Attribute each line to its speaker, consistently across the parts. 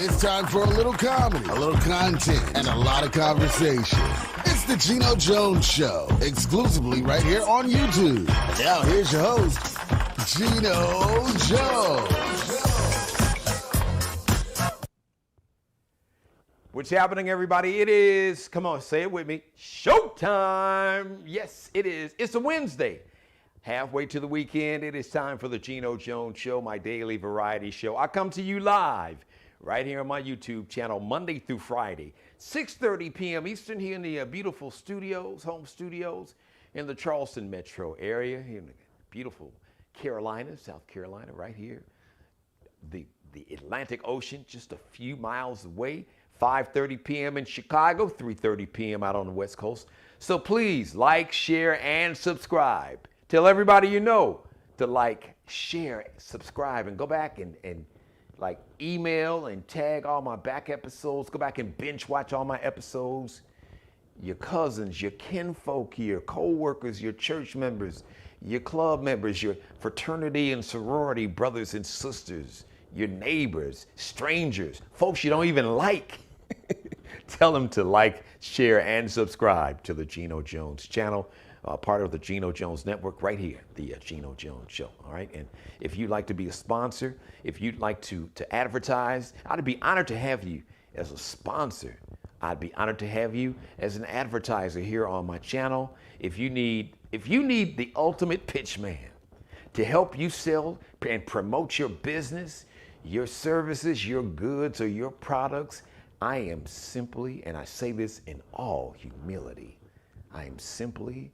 Speaker 1: It's time for a little comedy, a little content, and a lot of conversation. It's the Geno Jones Show, exclusively right here on YouTube. And now here's your host, Geno Jones.
Speaker 2: What's happening, everybody? It is, come on, say it with me, showtime. Yes, it is. It's a Wednesday. Halfway to the weekend, it is time for the Geno Jones Show, my daily variety show. I come to you live right here on my YouTube channel, Monday through Friday, 6:30 p.m. Eastern, here in the beautiful studios, home studios in the Charleston metro area, here in the beautiful Carolina, South Carolina, right here. The Atlantic Ocean, just a few miles away. 5:30 p.m. in Chicago, 3:30 p.m. out on the West Coast. So please like, share, and subscribe. Tell everybody you know to like, share, subscribe, and go back and like email and tag all my back episodes. Go back and binge watch all my episodes. Your cousins, your kinfolk, your co-workers, your church members, your club members, your fraternity and sorority brothers and sisters, your neighbors, strangers, folks you don't even like. Tell them to like, share, and subscribe to the Geno Jones channel, part of the Geno Jones Network right here, the Geno Jones Show, all right? And if you'd like to be a sponsor, if you'd like to advertise, I'd be honored to have you as a sponsor. I'd be honored to have you as an advertiser here on my channel. If you need the ultimate pitch man to help you sell and promote your business, your services, your goods, or your products, I am simply, and I say this in all humility, I am simply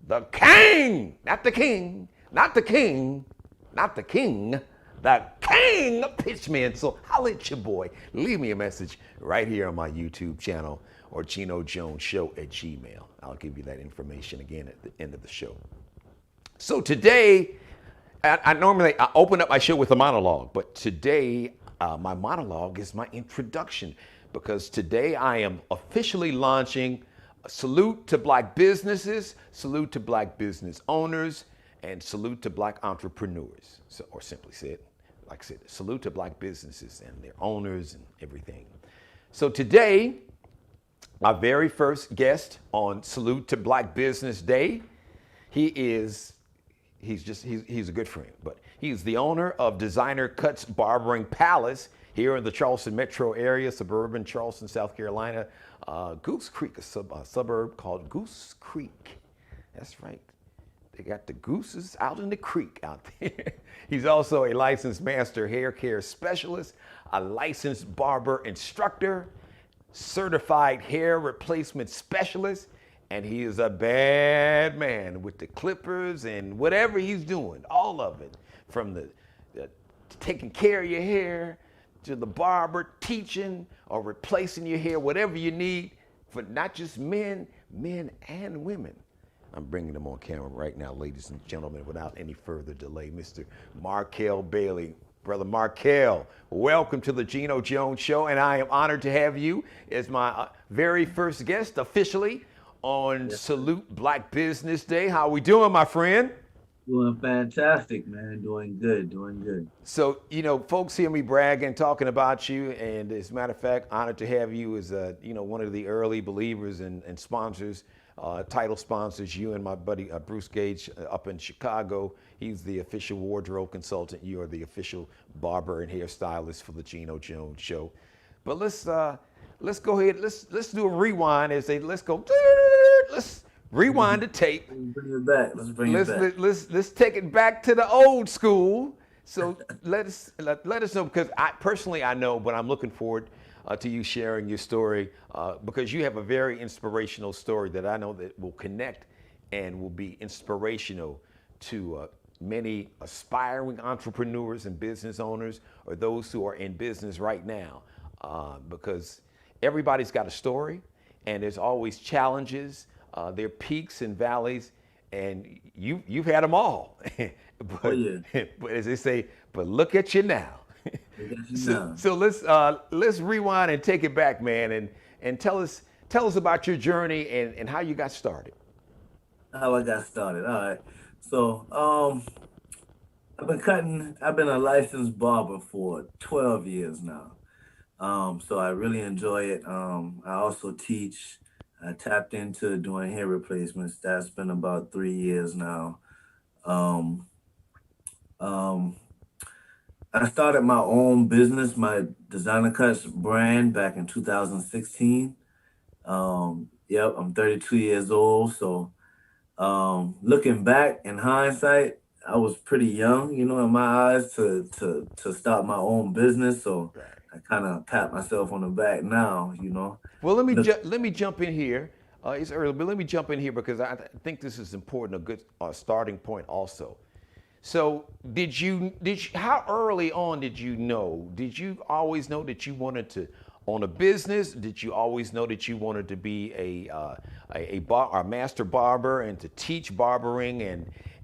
Speaker 2: the king, not the king, not the king, not the king, the king of pitchmen. So holla at your boy. Leave me a message right here on my YouTube channel or Geno Jones Show at Gmail. I'll give you that information again at the end of the show. So today, I normally open up my show with a monologue, but today my monologue is my introduction, because today I am officially launching Salute to Black Businesses, Salute to Black Business Owners, and Salute to Black Entrepreneurs. So, or simply said, like I said, Salute to Black Businesses and their owners and everything. So today, my very first guest on Salute to Black Business Day, he's a good friend, but he's the owner of Designer Cuts Barbering Palace here in the Charleston metro area, suburban Charleston, South Carolina. Goose Creek, a suburb called Goose Creek. That's right. They got the gooses out in the creek out there. He's also a licensed master hair care specialist, a licensed barber instructor, certified hair replacement specialist, and he is a bad man with the clippers and whatever he's doing, all of it, from the taking care of your hair to the barber, teaching or replacing your hair, whatever you need for not just men and women. I'm bringing them on camera right now, ladies and gentlemen, without any further delay. Mr. Markel Bailey. Brother Markel, welcome to the Geno Jones Show, and I am honored to have you as my very first guest officially on Salute Black Business Day. How we doing, my friend?
Speaker 3: Doing fantastic, man. Doing good.
Speaker 2: So, folks hear me bragging, talking about you, and as a matter of fact, honored to have you as, one of the early believers and sponsors, title sponsors, you and my buddy Bruce Gage up in Chicago. He's the official wardrobe consultant. You are the official barber and hairstylist for the Geno Jones Show. But let's go ahead. Let's do a rewind. Let's rewind the tape.
Speaker 3: Bring it back.
Speaker 2: Let's take it back to the old school. So let us know, because I know, but I'm looking forward to you sharing your story, because you have a very inspirational story that I know that will connect and will be inspirational to many aspiring entrepreneurs and business owners, or those who are in business right now, because everybody's got a story, and there's always challenges. There are peaks and valleys, and you've had them all. But as they say, but look at you now. So let's rewind and take it back, man, and tell us about your journey and how you got started.
Speaker 3: How I got started. All right. So I've been a licensed barber for 12 years now. So I really enjoy it. I also teach. I tapped into doing hair replacements. That's been about 3 years now. Um, um, I started my own business, my designer cuts brand back in 2016. Yep, I'm 32 years old. So looking back in hindsight, I was pretty young, in my eyes to start my own business. So
Speaker 2: Right.
Speaker 3: I kind of pat myself on the back now,
Speaker 2: Well,
Speaker 3: Look,
Speaker 2: let me jump in here. It's early, but let me jump in here because think this is important, a good starting point also. So, how early on did you know? Did you always know that you wanted to own a business? Did you always know that you wanted to be a master barber and to teach barbering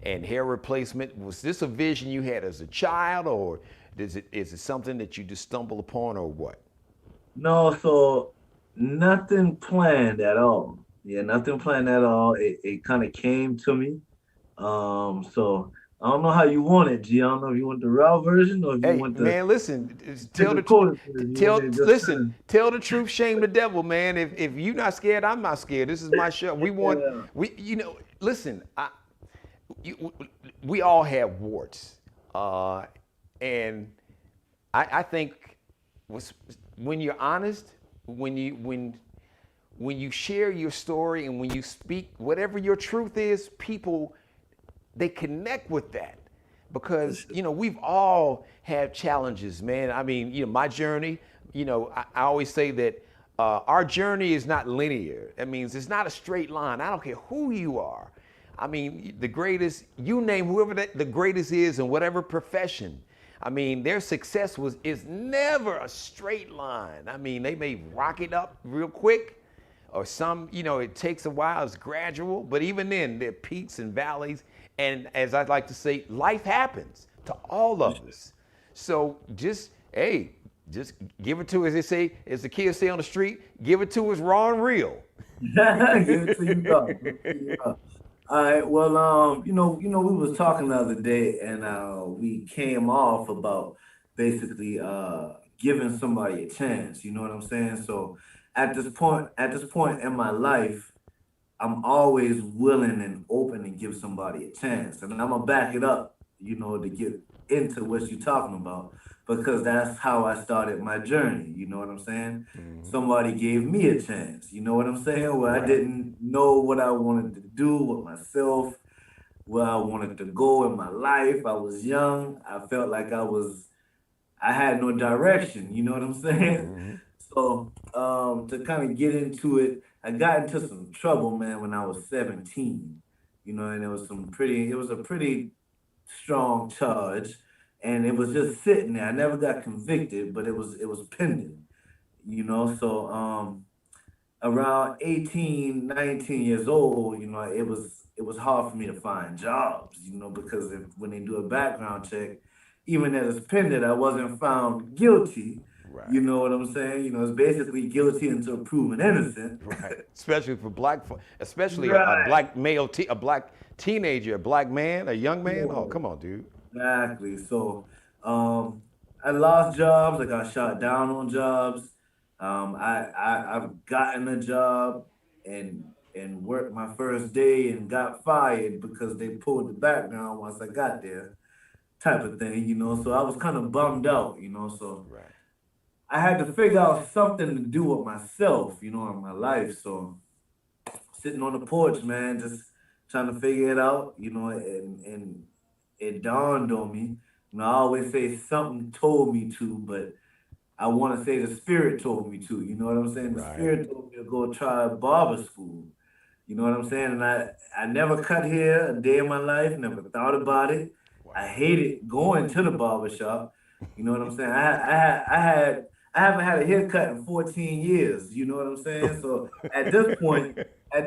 Speaker 2: and hair replacement? Was this a vision you had as a child, or is it something that you just stumbled upon, or what?
Speaker 3: no, so nothing planned at all. Yeah, nothing planned at all. It kind of came to me. So I don't know how you want it, G. I don't know if you want the raw version or if you
Speaker 2: Hey
Speaker 3: want the
Speaker 2: man, listen.
Speaker 3: sugar-coated version. You want me to just
Speaker 2: Listen.
Speaker 3: kind
Speaker 2: Tell the truth, shame the devil, man. If you're not scared, I'm not scared. This is my show.
Speaker 3: of,
Speaker 2: Listen. You, we all have warts, and I think when you're honest, when you when you share your story and when you speak whatever your truth is, people they connect with that
Speaker 3: for
Speaker 2: because
Speaker 3: sure.
Speaker 2: we've all had challenges, man. I mean, my journey. I always say that our journey is not linear. That means it's not a straight line. I don't care who you are. I mean, the greatest, you name whoever the greatest is in whatever profession. I mean, their success is never a straight line. I mean, they may rock it up real quick, or some, it takes a while, it's gradual, but even then, there are peaks and valleys. And as I'd like to say, life happens to all
Speaker 3: For
Speaker 2: of
Speaker 3: sure.
Speaker 2: us. So hey, just give it to us. They say, as the kids say on the street, give it to us raw and real.
Speaker 3: Give it to you raw. Give it to you raw. All right. Well, we was talking the other day, and we came off about basically giving somebody a chance. You know what I'm saying? So at this point in my life, I'm always willing and open to give somebody a chance. And I'm gonna back it up, to get into what you're talking about, because that's how I started my journey. You know what I'm saying? Somebody gave me a chance. You know what I'm saying? Where I
Speaker 2: Right.
Speaker 3: didn't know what I wanted to do with myself, where I wanted to go in my life. I was young. I felt like I had no direction. You know what I'm saying? So to kind of get into it, I got into some trouble, man, when I was 17. And it was a pretty strong charge, and it was just sitting there. I never got convicted, but it was pending. So around 18, 19 years old, it was hard for me to find jobs, because when they do a background check, even at it's pending, I wasn't found guilty. You
Speaker 2: Right.
Speaker 3: know what I'm saying? It's basically guilty until proven innocent.
Speaker 2: Right. Especially for especially a
Speaker 3: Right.
Speaker 2: black male, a black teenager, a black man, a young man. Oh, come on, dude.
Speaker 3: Exactly. So, I lost jobs. I got shot down on jobs. I've gotten a job and worked my first day and got fired because they pulled the background once I got there, type of thing. So I was kind of bummed out. So
Speaker 2: Right.
Speaker 3: I had to figure out something to do with myself, in my life. So sitting on the porch, man, just trying to figure it out, and it dawned on me. I always say something told me to, but I want to say the spirit told me to. You know what I'm saying? The
Speaker 2: Right.
Speaker 3: spirit told me to go try barber school. You know what I'm saying? And I never cut hair a day in my life, never thought about it. I
Speaker 2: Wow.
Speaker 3: hated going to the barber shop. You know what I'm saying? I haven't had a haircut in 14 years. You know what I'm saying? So at this point, I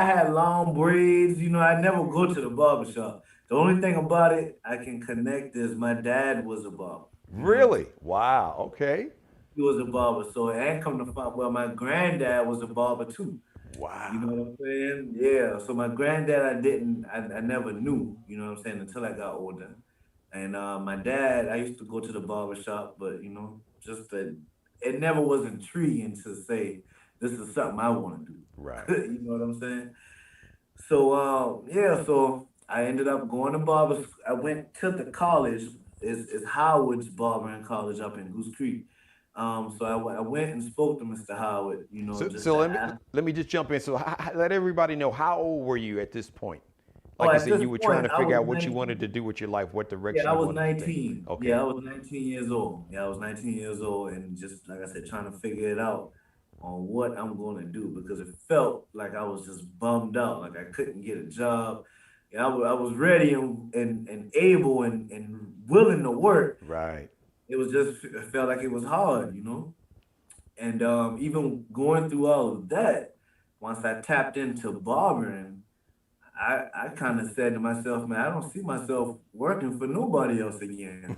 Speaker 3: had long braids. I never go to the barber shop. The only thing about it I can connect is my dad was a barber.
Speaker 2: Really? Wow. Okay.
Speaker 3: He was a barber. So and come to find, well, my granddad was a barber too. You know
Speaker 2: Wow.
Speaker 3: what I'm saying? Yeah. So my granddad, I never knew. You know what I'm saying, until I got older. And my dad, I used to go to the barber shop, but just that. it never was intriguing to say this is something I want to
Speaker 2: Right.
Speaker 3: do. You know what I'm saying? So yeah, so I ended up going to barber. I went to the college. Is Howard's Barbering College up in Goose Creek. So I went and spoke to Mr. Howard. You know,
Speaker 2: So,
Speaker 3: just
Speaker 2: so
Speaker 3: to
Speaker 2: let me
Speaker 3: ask.
Speaker 2: let me just jump in. So, let everybody know, how old were you at this point?
Speaker 3: Oh,
Speaker 2: Like you
Speaker 3: at
Speaker 2: said,
Speaker 3: this
Speaker 2: you were trying
Speaker 3: point,
Speaker 2: to
Speaker 3: I
Speaker 2: figure
Speaker 3: was
Speaker 2: out what you wanted
Speaker 3: 19.
Speaker 2: to do with your life, what
Speaker 3: Yeah,
Speaker 2: direction
Speaker 3: I
Speaker 2: you
Speaker 3: was
Speaker 2: wanted to take.
Speaker 3: 19.
Speaker 2: Okay.
Speaker 3: Yeah, I was 19 years old. Yeah, I was 19 years old, and just like I said, trying to figure it out on what I'm going to do because it felt like I was just bummed out, like I couldn't get a job. Yeah, I was ready and able and willing to work.
Speaker 2: Right.
Speaker 3: It was just it felt like it was hard, you know. And even going through all of that, once I tapped into barbering, I kind of said to myself, man, I don't see myself working for nobody else again.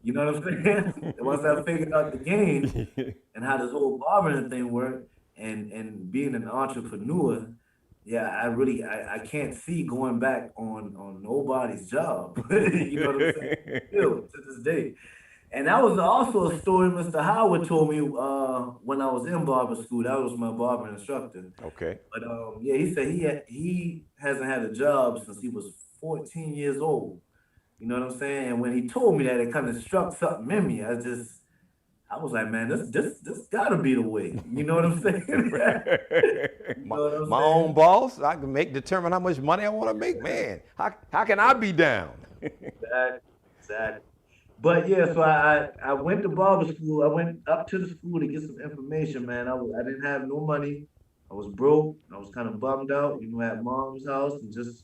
Speaker 3: You know what I'm saying? Once I figured out the game and how this whole barbering thing worked and being an entrepreneur, yeah, I can't see going back on nobody's job. You know what I'm saying? Still to this day. And that was also a story Mr. Howard told me when I was in barber school. That was my barber instructor.
Speaker 2: Okay.
Speaker 3: But yeah, he said he hasn't had a job since he was 14 years old. You know what I'm saying? And when he told me that, it kind of struck something in me. I was like, man, this gotta be the way. You know what I'm saying? You
Speaker 2: my,
Speaker 3: know what I'm
Speaker 2: my own
Speaker 3: saying?
Speaker 2: boss. I can determine how much money I want to make. Man, how can I be down?
Speaker 3: Exactly. Exactly. But yeah, so I went to barber school. I went up to the school to get some information, man. I didn't have no money. I was broke. I was kind of bummed out, at mom's house and just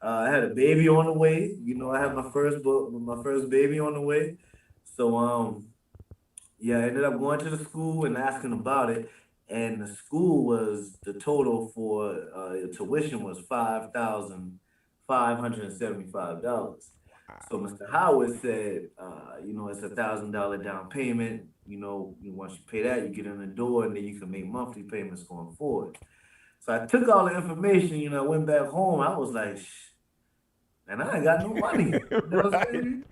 Speaker 3: I had a baby on the way. I had
Speaker 2: Wow.
Speaker 3: my first baby on the way. So yeah, I ended up going to the school and asking about it. And the school was the total for tuition was $5,575. So Mr. Howard said, it's $1,000 down payment. Once you pay that, you get in the door, and then you can make monthly payments going forward. So I took all the information. I went back home. I was like, shh, and I ain't got no money. You know what I'm
Speaker 2: Right.
Speaker 3: saying?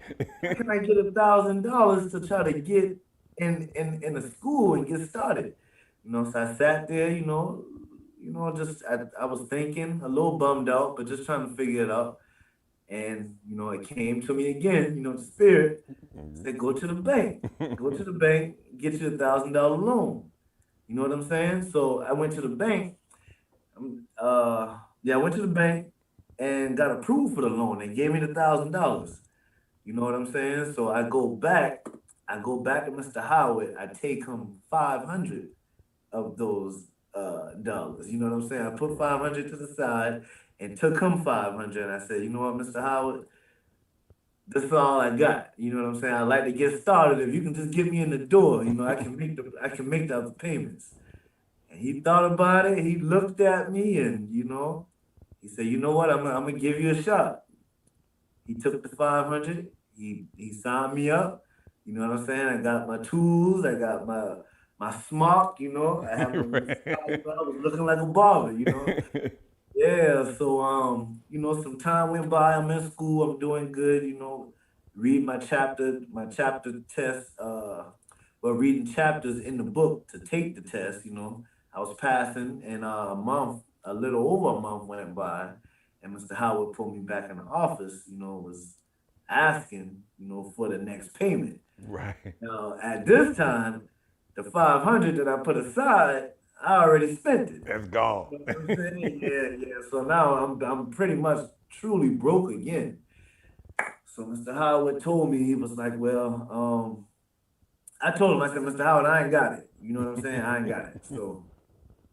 Speaker 3: How can I get $1,000 to try to get in a school and get started? So I sat there, just I was thinking, a little bummed out, but just trying to figure it out. And it came to me again, the spirit said, go to the bank. Go to the bank, get you $1,000 loan. You know what I'm saying? So I went to the bank. Yeah, I went to the bank and got approved for the loan. They gave me $1,000. You know what I'm saying? So I go back to Mr. Howard. I take him 500 of those dollars. You know what I'm saying? I put 500 to the side and took him 500. And I said, you know what, Mr. Howard, this is all I got. You know what I'm saying? I like to get started. If you can just get me in the door, I can make the other payments. And he thought about it. He looked at me and he said, you know what? I'm gonna give you a shot. He took the 500. He signed me up. You know what I'm saying? I got my tools. I got my smock. I have my little smock. I was looking like a barber. Yeah. So some time went by. I'm in school. I'm doing good. Read my chapter test. Well, reading chapters in the book to take the test. I was passing, and a little over a month went by, and Mr. Howard put me back in the office. Was asking, for the next payment.
Speaker 2: Right.
Speaker 3: Now, at this time, the 500 that I put aside, I already spent it.
Speaker 2: That's gone.
Speaker 3: You know what I'm saying? Yeah, yeah. So now I'm pretty much truly broke again. So Mr. Howard told me, he was like, well, I told him, I said, Mr. Howard, I ain't got it. You know what I'm saying? I ain't got it. So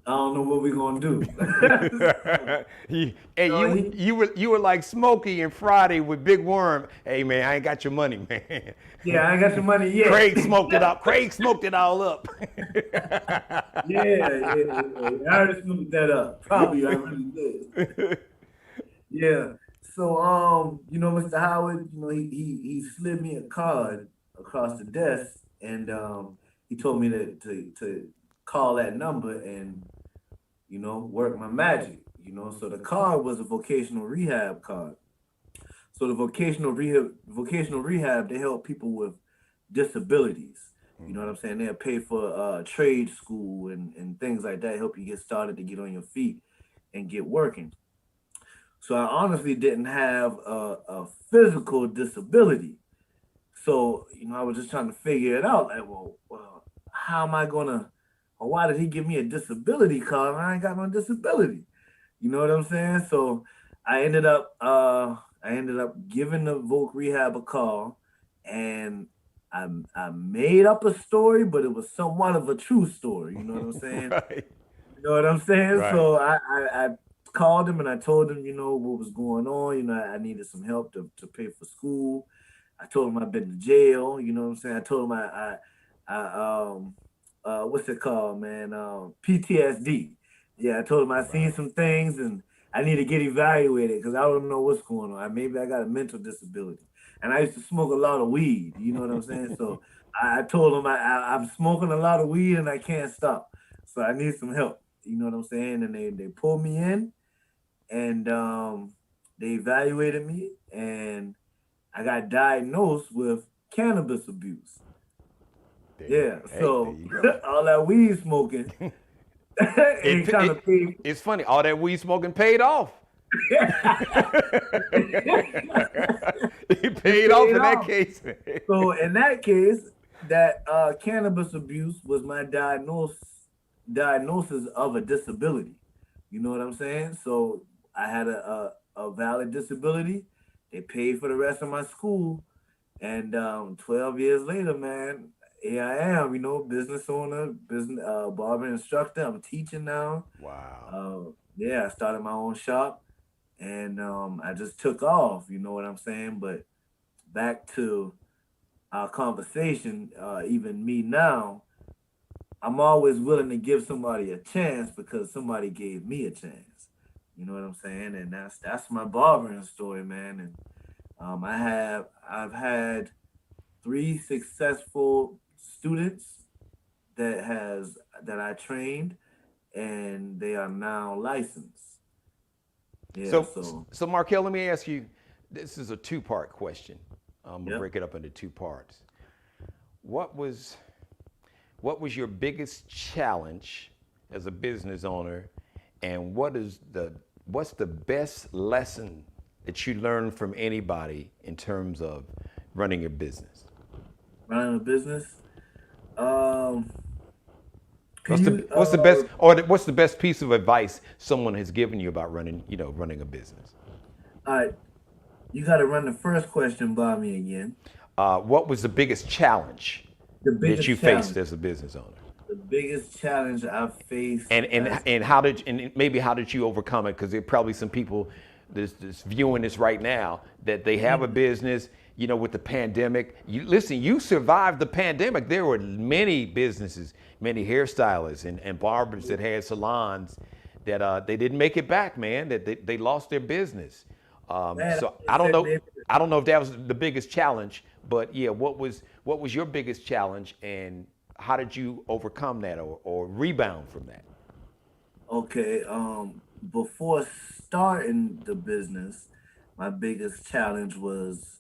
Speaker 3: I don't know what we're gonna do. So,
Speaker 2: Hey,
Speaker 3: he
Speaker 2: you were like Smokey and Friday with Big Worm. Hey man, I ain't got your money, man.
Speaker 3: yeah, I ain't got your money yet.
Speaker 2: Craig smoked it up. Craig smoked it all up.
Speaker 3: Yeah, yeah. I already smoothed that up. Probably I really did. Yeah. So Mr. Howard, he slid me a card across the desk and he told me to call that number and work my magic. So the card was a vocational rehab card. So the vocational rehab they help people with disabilities. You know what I'm saying? They'll pay for trade school and things like that, help you get started to get on your feet and get working. So I honestly didn't have a physical disability. So, I was just trying to figure it out. Like, well, how am I gonna, or why did he give me a disability card and I ain't got no disability? You know what I'm saying? So I ended up giving the Voc Rehab a call, and I made up a story, but it was somewhat of a true story. You know what I'm saying?
Speaker 2: Right.
Speaker 3: You know what I'm saying?
Speaker 2: Right.
Speaker 3: So I called him and I told him, what was going on. I needed some help to pay for school. I told him I've been to jail. You know what I'm saying? I told him what's it called, man? PTSD. Yeah, I told him I seen
Speaker 2: Right.
Speaker 3: some things and I need to get evaluated because I don't know what's going on. Maybe I got a mental disability. And I used to smoke a lot of weed. You know what I'm saying? So I told him I'm smoking a lot of weed and I can't stop. So I need some help. You know what I'm saying? And they pulled me in and they evaluated me and I got diagnosed with cannabis abuse.
Speaker 2: There you
Speaker 3: Yeah,
Speaker 2: go. Hey, there
Speaker 3: so
Speaker 2: you go.
Speaker 3: all that weed smoking
Speaker 2: It,
Speaker 3: ain't kind of
Speaker 2: it
Speaker 3: paid.
Speaker 2: it's funny. All that weed smoking paid off. It
Speaker 3: It
Speaker 2: paid off
Speaker 3: paid
Speaker 2: in that
Speaker 3: off.
Speaker 2: case.
Speaker 3: So in that case, that cannabis abuse was my diagnosis of a disability. You know what I'm saying? So I had a valid disability. They paid for the rest of my school, and 12 years later, man, here I am. Business owner, business barber instructor. I'm teaching now.
Speaker 2: Wow.
Speaker 3: Yeah, I started my own shop, and I just took off. You know what I'm saying? But back to our conversation, even me now, I'm always willing to give somebody a chance because somebody gave me a chance. You know what I'm saying? And that's my barbering story, man. And I've had three successful students that I trained, and they are now licensed. Yeah.
Speaker 2: So,
Speaker 3: So
Speaker 2: so Markel, let me ask you. This is a two-part question. I'm gonna
Speaker 3: yep.
Speaker 2: break it up into two parts. What was what was your biggest challenge as a business owner, and what's the best lesson that you learned from anybody in terms of running your business?
Speaker 3: Running a business. Um, can
Speaker 2: What's the
Speaker 3: you
Speaker 2: what's the best or what's the best piece of advice someone has given you about running a business?
Speaker 3: all right, you got to run the first question by me again.
Speaker 2: What was the biggest challenge
Speaker 3: The
Speaker 2: that you
Speaker 3: biggest
Speaker 2: faced
Speaker 3: challenge.
Speaker 2: as a business owner?
Speaker 3: The biggest challenge I've faced as
Speaker 2: And how did and maybe how did you overcome it? Because there are probably some people that's viewing this right now that they have a
Speaker 3: Mhm.
Speaker 2: business. With the pandemic, you survived the pandemic. There were many businesses, many hairstylists and barbers that had salons that they didn't make it back, man. That they lost their business.
Speaker 3: Man, I
Speaker 2: So I
Speaker 3: just
Speaker 2: don't
Speaker 3: said
Speaker 2: know.
Speaker 3: maybe
Speaker 2: I don't know if that was the biggest challenge, but yeah, what was your biggest challenge, and how did you overcome that or rebound from that?
Speaker 3: okay. Before starting the business, my biggest challenge was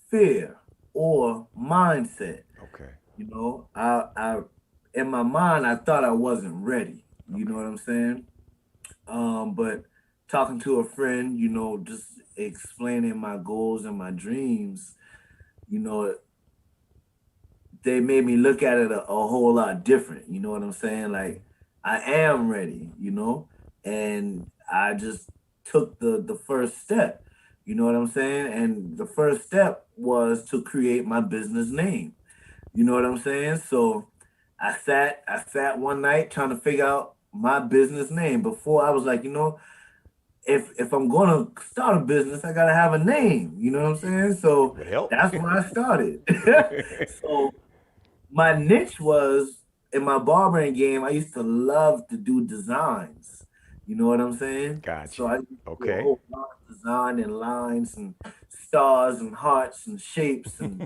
Speaker 3: fear or mindset.
Speaker 2: Okay.
Speaker 3: I in my mind I thought I wasn't ready. You know
Speaker 2: Okay.
Speaker 3: what I'm saying? But talking to a friend, just explaining my goals and my dreams, you know, they made me look at it a whole lot different. You know what I'm saying? Like I am ready, and I just took the first step. You know what I'm saying? And the first step was to create my business name. You know what I'm saying? So I sat one night trying to figure out my business name. Before I was like, if I'm gonna start a business, I gotta have a name. You know what I'm saying?
Speaker 2: It
Speaker 3: So
Speaker 2: would help.
Speaker 3: that's when I started. So my niche was in my barbering game. I used to love to do designs. You know what I'm saying?
Speaker 2: Got
Speaker 3: So
Speaker 2: you.
Speaker 3: I used to do a
Speaker 2: Okay.
Speaker 3: whole lot of design and lines and stars and hearts and shapes and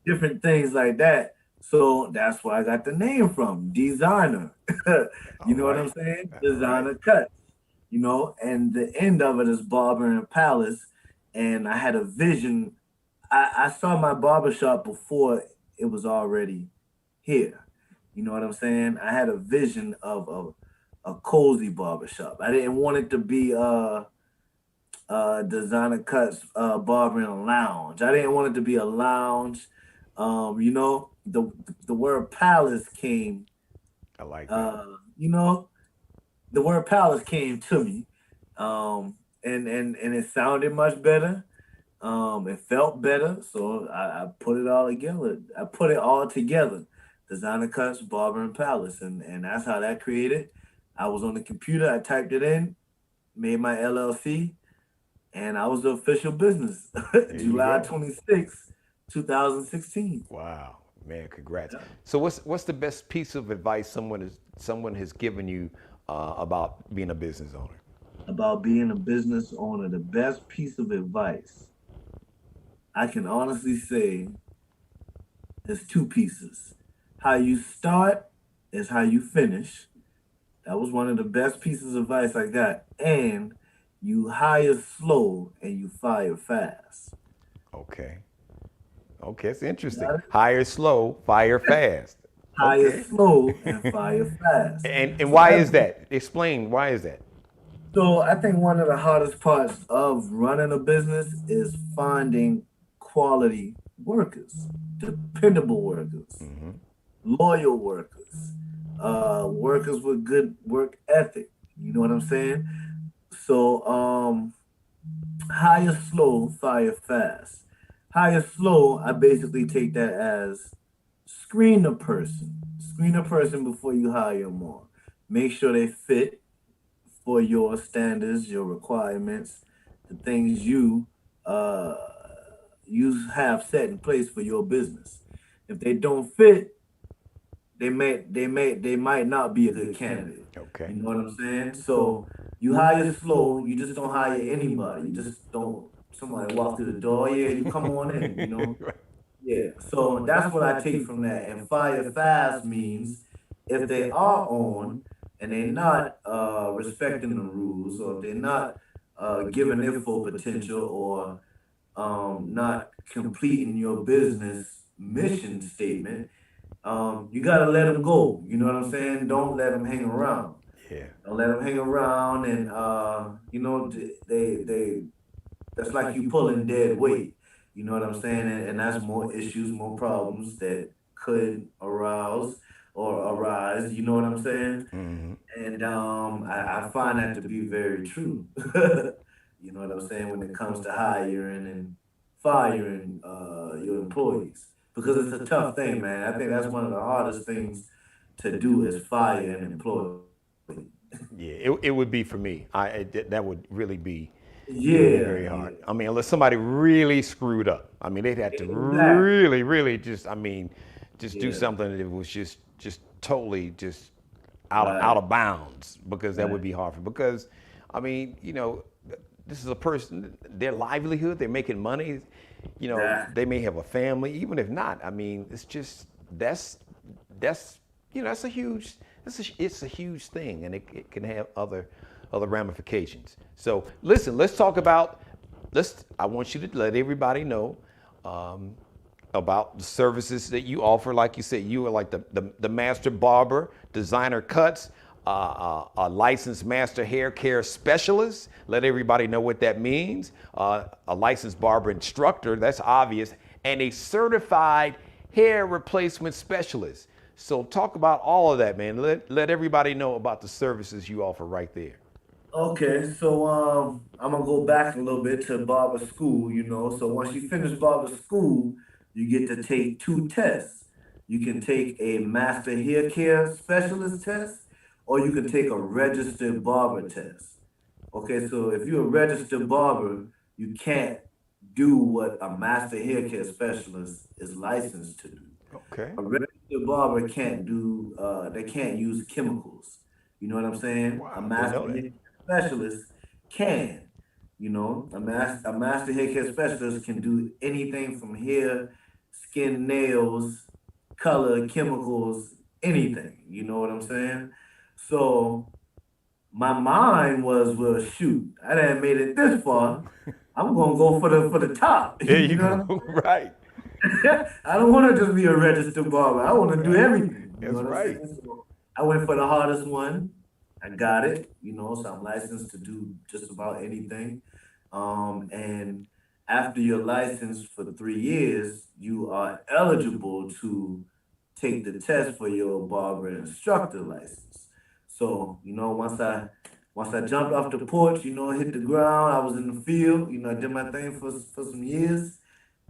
Speaker 3: different things like that. So that's where I got the name from, designer. You
Speaker 2: All
Speaker 3: know what
Speaker 2: right.
Speaker 3: I'm saying?
Speaker 2: All right.
Speaker 3: Designer cut. And the end of it is Barber and Palace. And I had a vision. I saw my barbershop before it was already hair. You know what I'm saying? I had a vision of a cozy barbershop. I didn't want it to be designer cuts barber in a lounge. I didn't want it to be a lounge. You know, the word palace came
Speaker 2: I like that.
Speaker 3: uh, you know, the word palace came to me. And it sounded much better. It felt better, so I put it all together. I put it all together. Designer cuts, barber and palace, and that's how that created. I was on the computer. I typed it in, made my LLC, and I was the official business.
Speaker 2: There you
Speaker 3: July
Speaker 2: go.
Speaker 3: 26th, 2016.
Speaker 2: Wow, man, congrats.
Speaker 3: Yeah.
Speaker 2: So what's the best piece of advice someone has given you about being a business owner?
Speaker 3: About being a business owner, the best piece of advice I can honestly say is two pieces. How you start is how you finish. That was one of the best pieces of advice I got. And you hire slow and you fire fast.
Speaker 2: Okay. Okay, it's interesting.
Speaker 3: Got it?
Speaker 2: Hire slow, fire fast.
Speaker 3: Hire
Speaker 2: Okay.
Speaker 3: slow and fire fast.
Speaker 2: And
Speaker 3: So
Speaker 2: why
Speaker 3: that's
Speaker 2: is that? Explain why is that?
Speaker 3: so I think one of the hardest parts of running a business is finding quality workers, dependable workers, loyal workers, workers with good work ethic. You know what I'm saying? So hire slow, fire fast. Hire slow, I basically take that as screen a person. Screen a person before you hire them on. Make sure they fit for your standards, your requirements, the things uh you have set in place for your business. If they don't fit, they might not be a good candidate.
Speaker 2: Okay.
Speaker 3: You know what I'm saying? So you hire slow, you just don't hire anybody. You just don't somebody walk through the door, yeah, you come on in, you know. Yeah. So that's what I take from that. And fire fast means if they are on and they're not respecting the rules or if they're not giving their full potential or not completing your business mission statement, you gotta let them go. You know what I'm saying? Don't let them hang around.
Speaker 2: Yeah.
Speaker 3: Don't let them hang around, and you know they that's like you pulling dead weight. You know what I'm saying? And that's more issues, more problems that could arouse or arise. You know what I'm saying? And I find that to be very true. You know what I'm saying when it comes to hiring and firing your employees because it's a tough thing, man. I think that's one of the hardest things to do is fire an employee.
Speaker 2: Yeah, it would be for me. That would really be
Speaker 3: Yeah,
Speaker 2: very
Speaker 3: yeah,
Speaker 2: hard. I mean, unless somebody really screwed up. I mean, they'd have to
Speaker 3: exactly.
Speaker 2: really just. I mean, just do
Speaker 3: Yeah,
Speaker 2: something that was just totally just out
Speaker 3: right,
Speaker 2: of bounds because that would
Speaker 3: right,
Speaker 2: be hard for. Because, I mean, this is a person. Their livelihood. They're making money. They
Speaker 3: exactly.
Speaker 2: may have a family. Even if not, I mean, it's just that's that's a huge it's a huge thing, and it can have other ramifications. So listen, let's talk about let's. I want you to let everybody know um, about the services that you offer. Like you said, you are like the master barber, designer cuts, a licensed master hair care specialist. Let everybody know what that means. A licensed barber instructor, that's obvious, and a certified hair replacement specialist. So talk about all of that, man. Let everybody know about the services you offer right there.
Speaker 3: Okay, so I'm gonna go back a little bit to barber school, you know. So once you finish barber school, you get to take two tests. You can take a master hair care specialist test, or you can take a registered barber test. Okay, so if you're a registered barber, you can't do what a master hair care specialist is licensed to do.
Speaker 2: Okay.
Speaker 3: A registered barber can't do they can't use chemicals. You know what I'm saying? A
Speaker 2: Wow, didn't
Speaker 3: master
Speaker 2: know
Speaker 3: hair
Speaker 2: that.
Speaker 3: care specialist can. You know, a master hair care specialist can do anything from hair, skin, nails, color, chemicals, anything. You know what I'm saying? So my mind was, well, shoot, I didn't made it this far. I'm gonna go for the top.
Speaker 2: There
Speaker 3: You
Speaker 2: you
Speaker 3: know what I'm
Speaker 2: go. Right.
Speaker 3: I don't want to just be a registered barber. I want to do
Speaker 2: Right.
Speaker 3: everything. You know
Speaker 2: That's
Speaker 3: what I'm
Speaker 2: right.
Speaker 3: saying? So I went for the hardest one. I got it. So I'm licensed to do just about anything. And after you're licensed for 3 years, you are eligible to take the test for your barber instructor license. So, once I jumped off the porch, hit the ground, I was in the field, I did my thing for some years.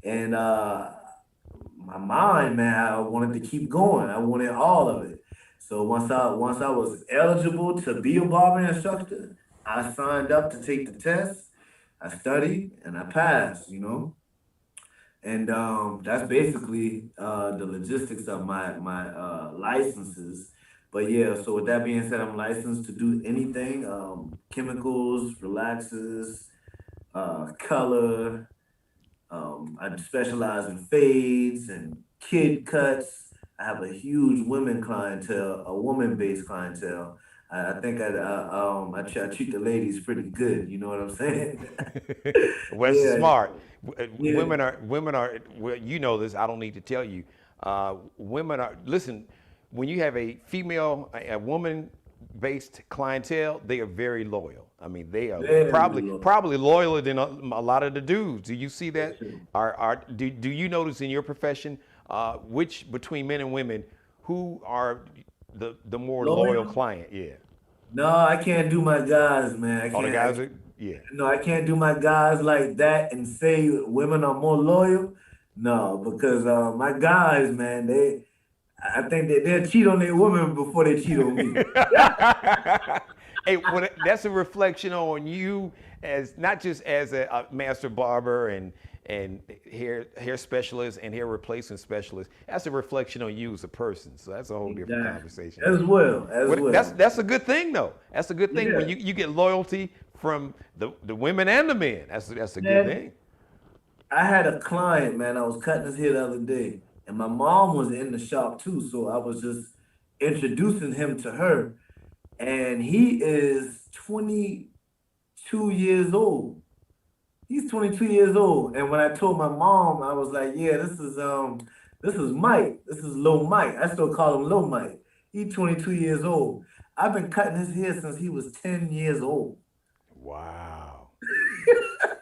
Speaker 3: And my mind, man, I wanted to keep going. I wanted all of it. So once I was eligible to be a barber instructor, I signed up to take the test. I studied and I passed. And that's basically the logistics of my licenses. But yeah, so with that being said, I'm licensed to do anything: chemicals, relaxers, color. I specialize in fades and kid cuts. I have a huge women clientele, a woman-based clientele. I think I treat the ladies pretty good. You know what I'm saying?
Speaker 2: West is
Speaker 3: Yeah,
Speaker 2: smart.
Speaker 3: yeah.
Speaker 2: Women are. Well, you know this. I don't need to tell you. Women are. Listen, when you have a female, a woman-based clientele, they are very loyal. I mean, they are
Speaker 3: Very low.
Speaker 2: probably loyaler than a lot of the dudes. Do you see
Speaker 3: For
Speaker 2: that?
Speaker 3: sure.
Speaker 2: Do you notice in your profession, which between men and women, who are the more loyal
Speaker 3: Loyal?
Speaker 2: client? Yeah.
Speaker 3: No, I can't do my guys, man. I
Speaker 2: All the
Speaker 3: can't. I
Speaker 2: guys are.
Speaker 3: can't.
Speaker 2: Yeah.
Speaker 3: No, I can't do my guys like that and say women are more loyal. No, because my guys, man, I think that they'll cheat on their women before they cheat on me.
Speaker 2: Hey, that's a reflection on you as not just as a master barber and hair specialist and hair replacement specialist. That's a reflection on you as a person. So that's a whole different
Speaker 3: Exactly.
Speaker 2: conversation.
Speaker 3: As well, as
Speaker 2: What
Speaker 3: well.
Speaker 2: that's a good thing though. That's a good thing when
Speaker 3: Yeah.
Speaker 2: you get loyalty from the women and the men. That's a good
Speaker 3: Man,
Speaker 2: thing.
Speaker 3: I had a client, man. I was cutting his hair the other day, and my mom was in the shop too. So I was just introducing him to her, and he is 22 years old. He's 22 years old. And when I told my mom, I was like, yeah, this is Mike. This is Low Mike. I still call him Low Mike. He's 22 years old. I've been cutting his hair since he was 10 years old.
Speaker 2: Wow,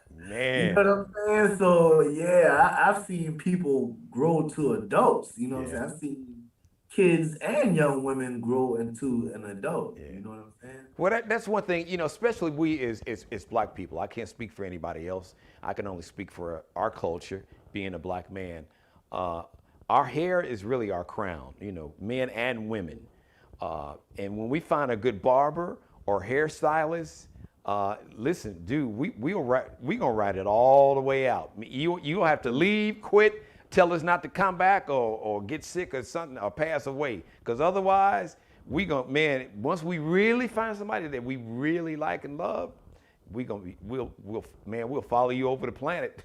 Speaker 3: You know
Speaker 2: man.
Speaker 3: what I'm saying? So yeah, I've seen people grow to adults. You know what I'm
Speaker 2: Yeah,
Speaker 3: saying? I've seen kids and young women grow into an adult.
Speaker 2: yeah.
Speaker 3: You know what I'm saying?
Speaker 2: Well, that's one thing, especially we as black people. I can't speak for anybody else. I can only speak for our culture, being a black man. Uh, our hair is really our crown, men and women. And when we find a good barber or hairstylist, listen, dude, we gonna ride it all the way out. You have to leave, quit, tell us not to come back or get sick or something or pass away. Because otherwise, once we really find somebody that we really like and love, we'll follow you over the planet.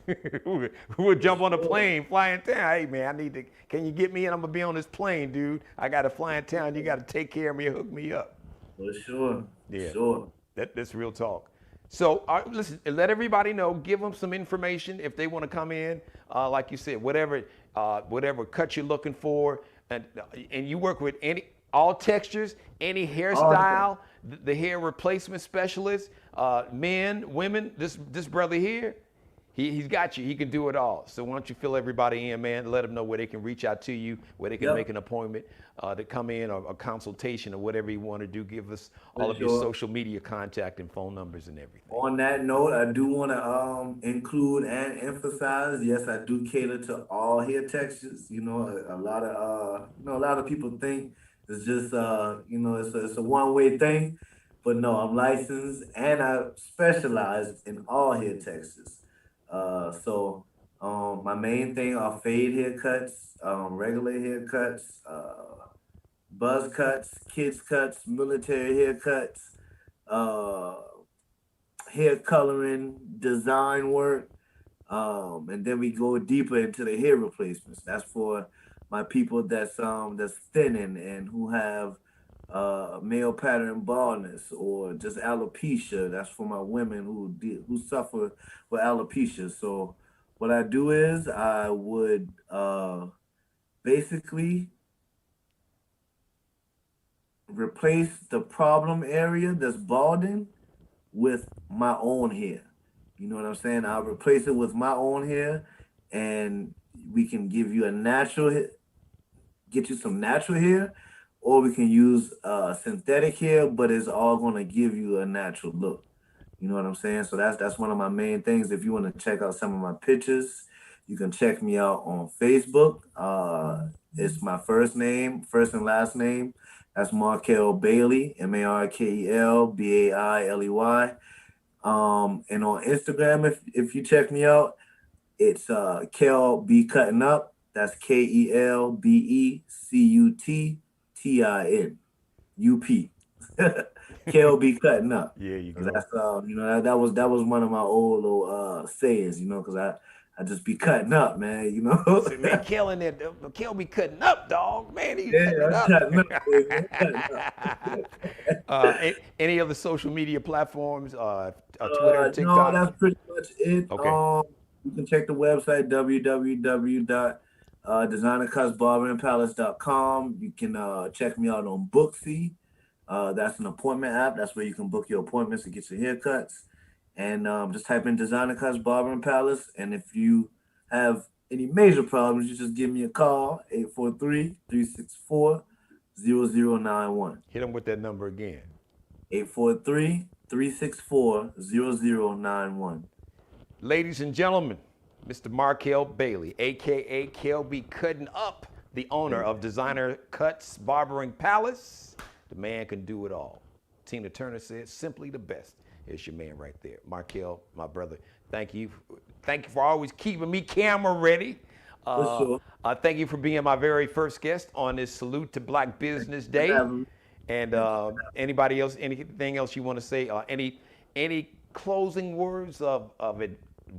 Speaker 2: We'll
Speaker 3: For
Speaker 2: jump on a
Speaker 3: sure.
Speaker 2: plane, fly in town. Hey man, can you get me in? I'm gonna be on this plane, dude. I gotta fly in town. You gotta take care of me, hook me up.
Speaker 3: For sure. For
Speaker 2: Yeah,
Speaker 3: sure.
Speaker 2: that's real talk. So listen, let everybody know. Give them some information if they want to come in. Like you said, whatever cut you're looking for, and you work with all textures, any
Speaker 3: Awesome.
Speaker 2: hairstyle. The hair replacement specialist, men, women. This brother here, he's got you. He can do it all. So why don't you fill everybody in, man? Let them know where they can reach out to you, where they can make
Speaker 3: Yep.
Speaker 2: an appointment to come in or a consultation or whatever you want to do. Give us
Speaker 3: For
Speaker 2: all of your
Speaker 3: sure.
Speaker 2: social media contact and phone numbers and everything.
Speaker 3: On that note, I do want to include and emphasize, yes, I do cater to all hair textures. A lot of people think it's just it's a one-way thing, but no, I'm licensed and I specialize in all hair textures. My main thing are fade haircuts, regular haircuts, buzz cuts, kids cuts, military haircuts, uh hair coloring, design work, and then we go deeper into the hair replacements. That's for my people that's thinning and who have male pattern baldness or just alopecia. That's for my women who suffer with alopecia. So what I do is I would basically replace the problem area that's balding with my own hair. You know what I'm saying? I'll replace it with my own hair, and we can give you a get you some natural hair, or we can use synthetic hair, but it's all gonna give you a natural look. You know what I'm saying? So that's one of my main things. If you want to check out some of my pictures, you can check me out on Facebook. It's my first and last name. That's Markel Bailey, Markelbailey. And on Instagram, if you check me out, it's Kel B Cutting Up. That's KelBeCutTinUp. Kel be cutting up.
Speaker 2: Yeah, you
Speaker 3: 'Cause
Speaker 2: go.
Speaker 3: that's that was one of my old little sayings, because I just be cutting up, man.
Speaker 2: Say, man, Kel in there, Kel be cutting up, dog. Man, he
Speaker 3: Yeah,
Speaker 2: cutting it
Speaker 3: I'm
Speaker 2: up.
Speaker 3: cutting up, baby. I'm cutting up.
Speaker 2: Any other social media platforms? Twitter,
Speaker 3: No,
Speaker 2: TikTok?
Speaker 3: that's pretty much it.
Speaker 2: Okay.
Speaker 3: You can check the website www.designercutsbarberandpalace.com. You can check me out on Booksy. That's an appointment app. That's where you can book your appointments to get your haircuts. And just type in Designer Cuts Barber and Palace. And if you have any major problems, you just give me a call, 843-364-0091.
Speaker 2: Hit them with that number again.
Speaker 3: 843-364-0091.
Speaker 2: Ladies and gentlemen, Mr. Markel Bailey, aka Kelby Cutting Up, the owner of Designer Cuts Barbering Palace. The man can do it all. Tina Turner said, simply the best. Here's your man right there. Markel, my brother, thank you. Thank you for always keeping me camera ready.
Speaker 3: For sure.
Speaker 2: Thank you for being my very first guest on this Salute to Black Business Day. And anybody else, anything else you want to say? Any closing words of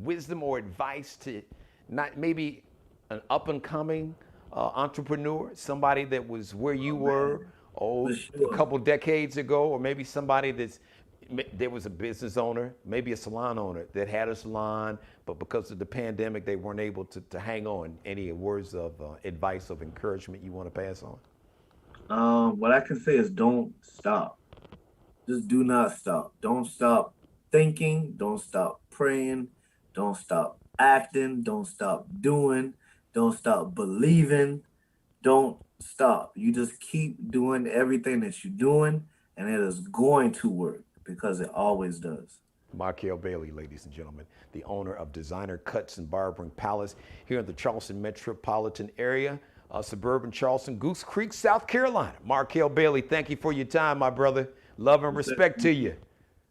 Speaker 2: wisdom or advice to not maybe an up and coming entrepreneur, somebody that was where you were a couple decades ago, or maybe somebody there was a business owner, maybe a salon owner that had a salon, but because of the pandemic, they weren't able to hang on. Any words of advice, of encouragement you want to pass on?
Speaker 3: What I can say is don't stop. Just do not stop. Don't stop thinking. Don't stop praying. Don't stop acting. Don't stop doing. Don't stop believing. Don't stop. You just keep doing everything that you're doing, and it is going to work because it always does.
Speaker 2: Markel Bailey, ladies and gentlemen, the owner of Designer Cuts and Barbering Palace here in the Charleston metropolitan area, suburban Charleston, Goose Creek, South Carolina. Markel Bailey, thank you for your time, my brother. Love and respect to you.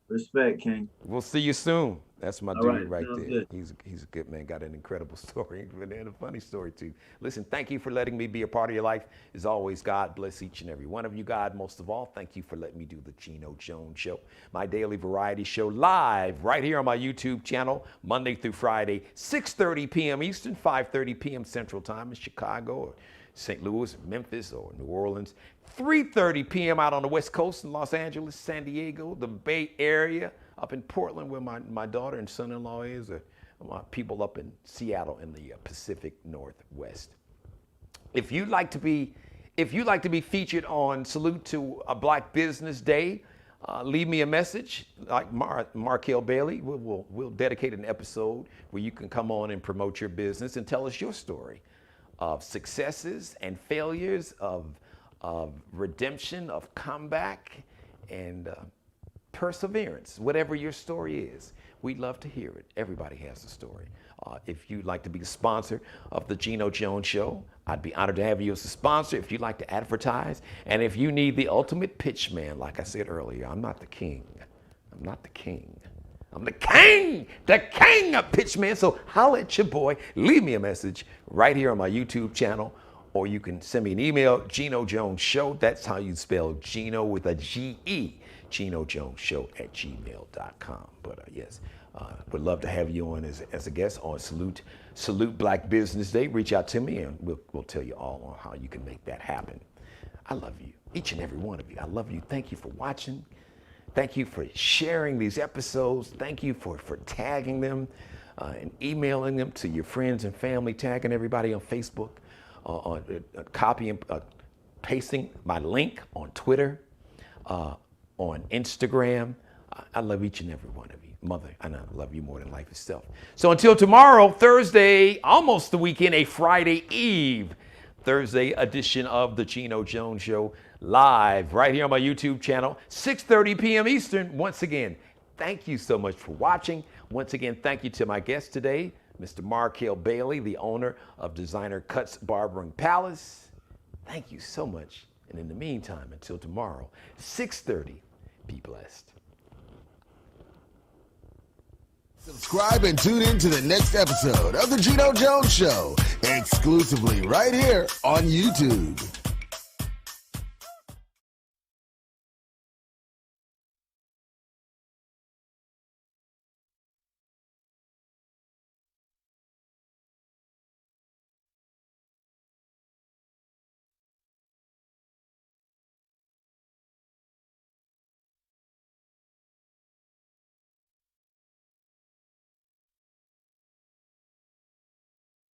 Speaker 3: Respect, King.
Speaker 2: We'll see you soon. That's my
Speaker 3: All
Speaker 2: dude
Speaker 3: right,
Speaker 2: right
Speaker 3: sounds
Speaker 2: there.
Speaker 3: good.
Speaker 2: He's a good man. Got an incredible story and a funny story too. Listen, thank you for letting me be a part of your life. As always, God bless each and every one of you. God, most of all, thank you for letting me do the Geno Jones Show, my daily variety show, live right here on my YouTube channel, Monday through Friday, 6:30 p.m. Eastern, 5:30 p.m. Central Time in Chicago, or St. Louis, Memphis, or New Orleans. 3:30 p.m. out on the West Coast in Los Angeles, San Diego, the Bay Area, up in Portland where my daughter and son-in-law is, or my people up in Seattle in the Pacific Northwest. If you'd like to be featured on Salute to a Black Business Day, leave me a message like Markel Bailey. We'll dedicate an episode where you can come on and promote your business and tell us your story of successes and failures, of redemption, of comeback, and perseverance. Whatever your story is, we'd love to hear it. Everybody has a story. If you'd like to be a sponsor of the Geno Jones Show, I'd be honored to have you as a sponsor. If you'd like to advertise, and if you need the ultimate pitch man, like I said earlier, I'm not the king. I'm not the king. I'm the king of pitchman. So holla at your boy. Leave me a message right here on my YouTube channel, or you can send me an email, Geno Jones Show. That's how you spell Geno with a G-E, Geno Jones Show at gmail.com. But yes, would love to have you on as a guest on Salute Black Business Day. Reach out to me and we'll tell you all on how you can make that happen. I love you, each and every one of you. I love you. Thank you for watching. Thank you for sharing these episodes. Thank you for tagging them. and emailing them to your friends and family, tagging everybody on Facebook, copying, pasting my link on Twitter, on Instagram. I love each and every one of you. Mother, and I love you more than life itself. So until tomorrow, Thursday, almost the weekend, a Friday Eve, Thursday edition of the Geno Jones Show, live right here on my YouTube channel, 6:30 p.m. Eastern. Once again, thank you so much for watching. Once again, thank you to my guest today, Mr. Markel Bailey, the owner of Designer Cuts Barber and Palace. Thank you so much. And in the meantime, until tomorrow, 6:30, be blessed.
Speaker 1: Subscribe and tune in to the next episode of the Geno Jones Show, exclusively right here on YouTube.